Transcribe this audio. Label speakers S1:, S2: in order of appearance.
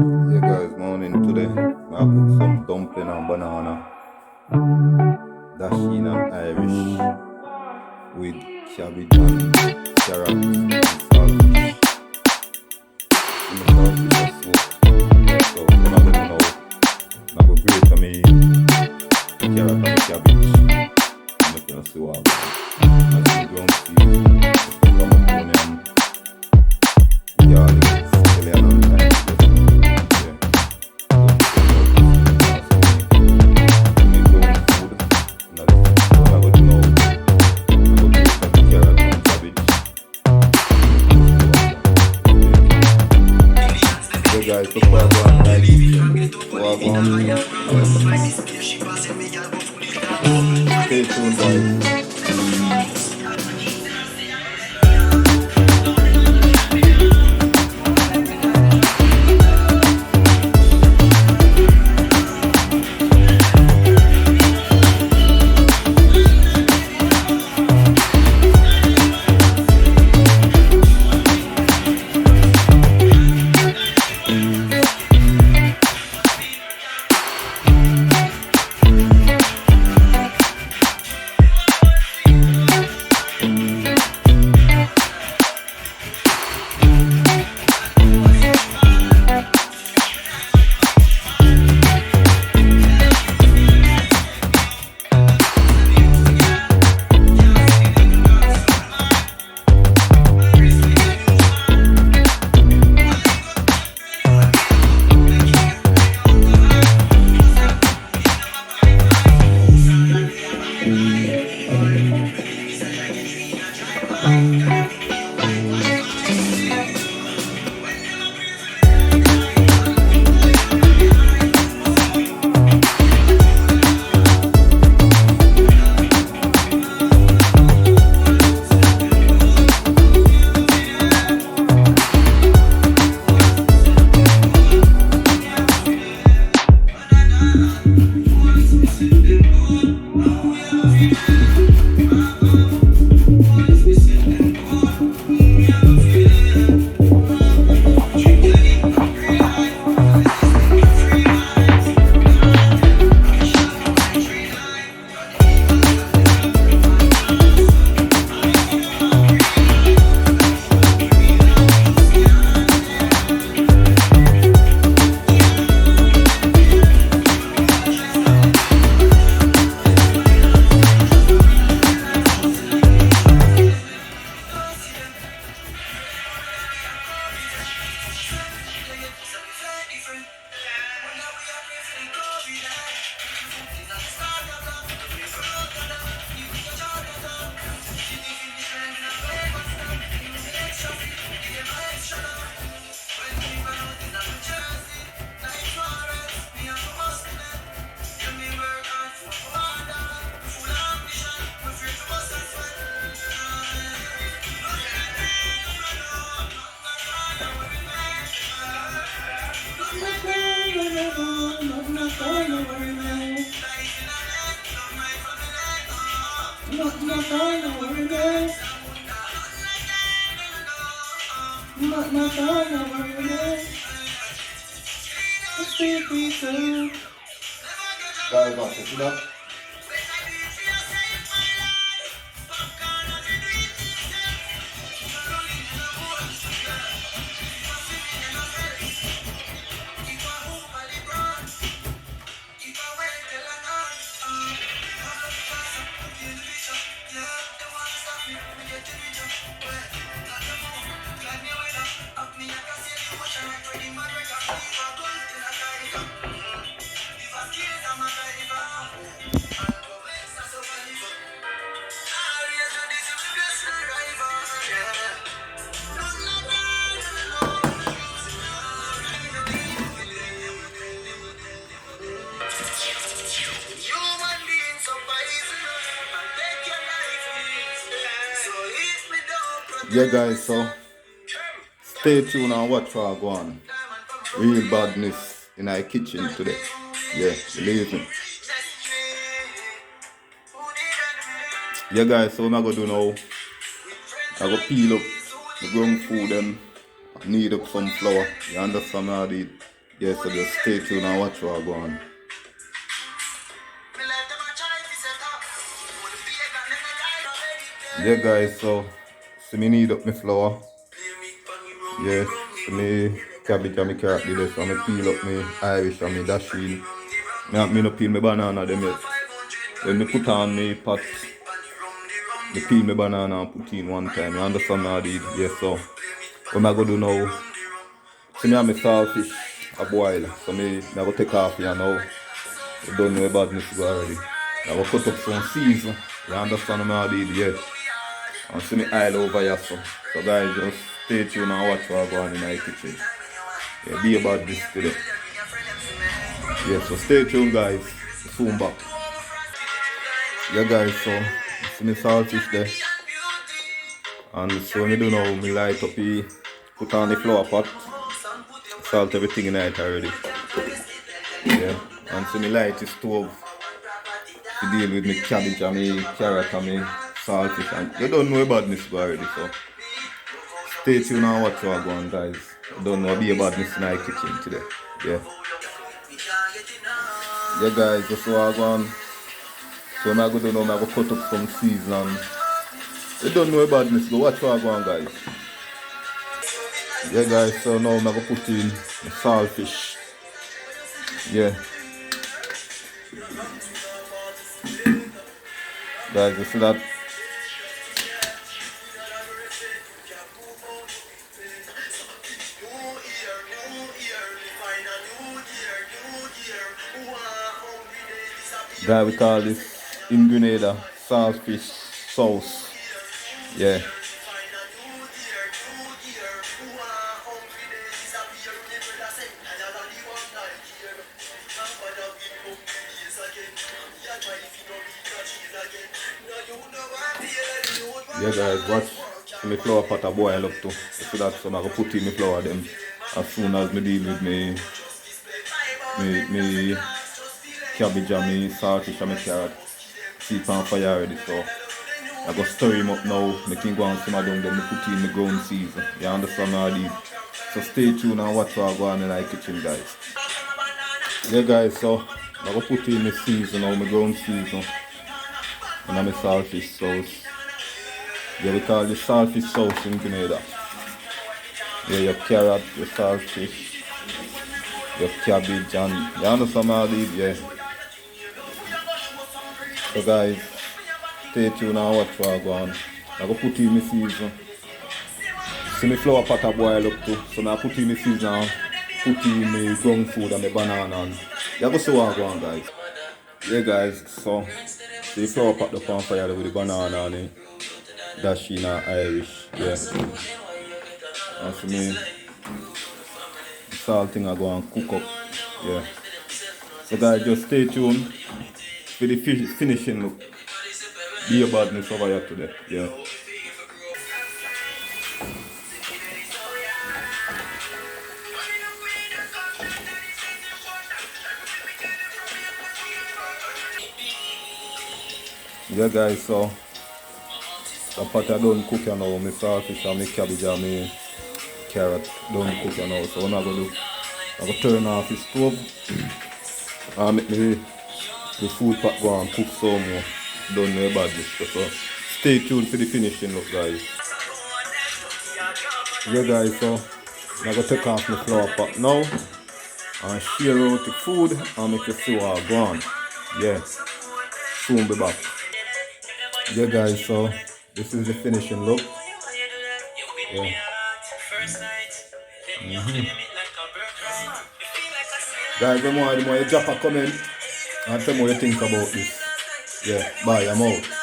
S1: Yeah guys, morning today. I cook some dumpling and banana, dasheen and Irish with cabbage and carrot and saltfish. And the saltfish are soaked. Yeah, so I'm not gonna know. I'm gonna grate for me carrot and the cabbage. I'm not gonna see what I'm gonna ground cheese, some onion, garlic, scallion and thyme. Yeah. Guys, look what I want, stay tuned, guys. Guys, watch it, see that? Yeah guys, so stay tuned and watch what I go on. Real badness in our kitchen today. Yeah, believe me. Yeah guys, so what I'm gonna do now, I go peel up the ground food and knead up some flour. You understand how I did? Yeah, so just stay tuned and watch what I go on. Yeah guys, so me need up my flour. Yes, so me cabbage and me carrot did this, so me peel up me Irish and me dasheen. Me no peel my banana them yet. When me put on me pot, me peel my banana and put in one time. You understand what I did? Yes, so what I go do now, see me have my saltfish a boil. So me go take off here now. You don't know about badness go already. I go cut up some season. You understand what I did? Yeah. And see me oil over here so. So guys, just stay tuned and watch what I go on in the kitchen. Yeah, be about this today. Yeah, so stay tuned guys. Soon back. Yeah guys, so see me saltfish there. And so when I do now, me light up the, put on the flour pot. Salt everything in it already. Yeah. And so me light the stove to deal with me cabbage and me carrot and me saltfish. And you don't know about this already, so stay tuned and watch what I go on guys. You don't know be about this in the kitchen today. Yeah. Yeah guys, that's what I go on. So when I go down now, I go cut up some seasoning. You don't know about this, go watch what I go on guys. Yeah guys, so now I'm going to put in the saltfish. Yeah. Guys, you see that? Guys, we call this in Grenada saltfish sauce. Yeah. Yeah guys, watch my flour pot a boil up too. So that so I go put in my flour them as soon as me deal with me cabbage and me saltfish and me carrot. Keep on fire already, so I go stir him up now, make him go and simmer down, then me put in the ground season. You understand how I did? So stay tuned and watch what I go on in the kitchen guys. Yeah guys, so I go put in the season now, my ground season. And my saltfish sauce. Yeah, we call this saltfish sauce in Grenada. Yeah, your carrot, your saltfish, your cabbage, and you understand how I did? Yeah. So guys, stay tuned and watch what I go on. I go put in my season. See my flour pot a boil up too. So I put in my season and put in my ground food and my banana. And you go see what I go on guys. Yeah guys, so see the flour pot up on fire with the banana and the dasheen and Irish. Yeah. And for me, the salt thing I go and cook up. Yeah. So guys, just stay tuned for the finishing look. Be a badness over here today. Yeah. Yeah guys, so the pot I don't cook now, my saltfish and my cabbage and my carrot don't cook now. So what I'm going to do, I'm going to turn off the stove and make the food pot go and cook some more. Don't know about this. So stay tuned for the finishing look guys. Yeah guys, so I'm going to take off my flour pot now and share out the food and make you see what I go on. Yeah, soon be back. Yeah guys, so this is the finishing look. Yeah. Guys, the more you drop a comment and tell me what you think about this. Yeah, bye, I'm out.